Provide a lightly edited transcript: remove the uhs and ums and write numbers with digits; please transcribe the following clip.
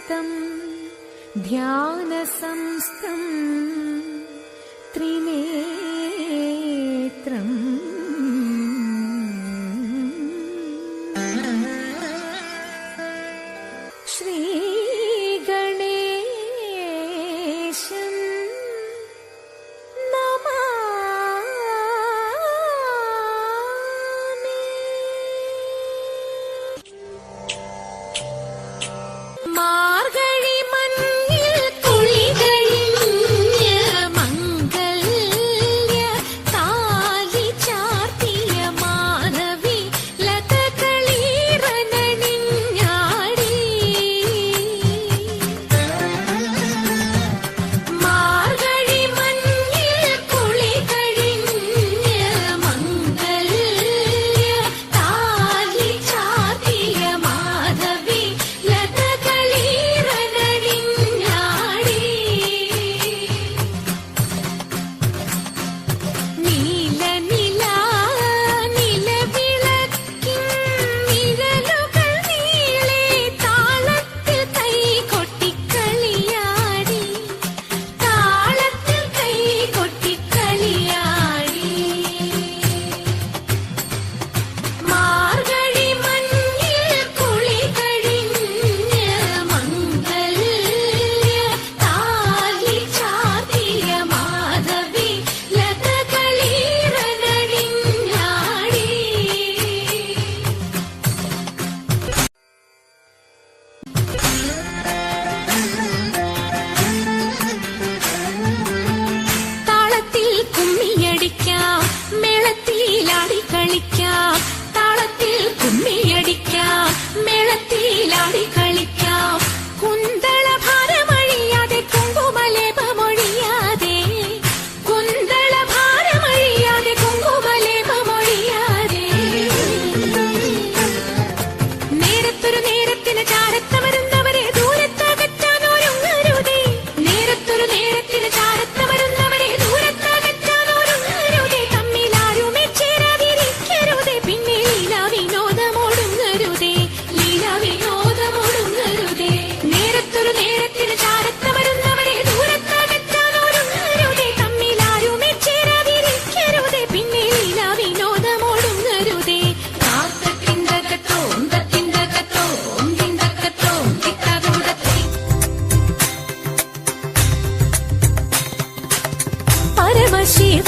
ध्यानसंस्थं ध्यानसंस्थं त्रिनेत्रम् श्रीगणेशं नमामि। മാർഗഴി മഞ്ഞിൽ കുളികഴിഞ്ഞ മംഗല്യ താലി ചാർത്തിയ മാനവി ലതകളിറനണിഞ്ഞാടി. മാർഗഴി മഞ്ഞിൽ കുളികഴിഞ്ഞ മംഗല്യ താലി ചാർത്തിയ മാധവി താളത്തിൽ കുമ്മിയടിക്കാം, മേളത്തിലാടി കളിക്കാം. കുന്തള ഭാരമഴിയാതെ കുങ്കുമലേപമൊഴിയാതെ, കുന്തള ഭാരമഴിയാതെ കുങ്കുമലേപമൊഴിയാതെ. നേരത്തൊരു നേരത്തിന് ചാരത്തമരുന്നവരെ ദൂരത്തകറ്റാൻ ഒരുങ്ങരുതേ. നേരത്തൊരു നേരത്തിന് ചാരത്തമരുന്നവരെ ദൂരത്തകറ്റാൻ ഒരുങ്ങരുതേ. തമ്മിലാരുമേ ചേരാതിരിക്കരുതേ. പിന്നെ ലീലാവിനോദമൊടുങ്ങരുതേ, ലീലാവിനോദമൊടുങ്ങരുതേ. നേരത്തൊരു നേരത്തിന് ചാരത്തമരുന്നവരെ ദൂരത്തകറ്റാൻ ഒരുങ്ങരുതേ. തമ്മിലാരുമേ ചേരാതിരിക്കരുതേ. പിന്നെ ലീലാവിനോദമൊടുങ്ങരുതേ. പരമശിവ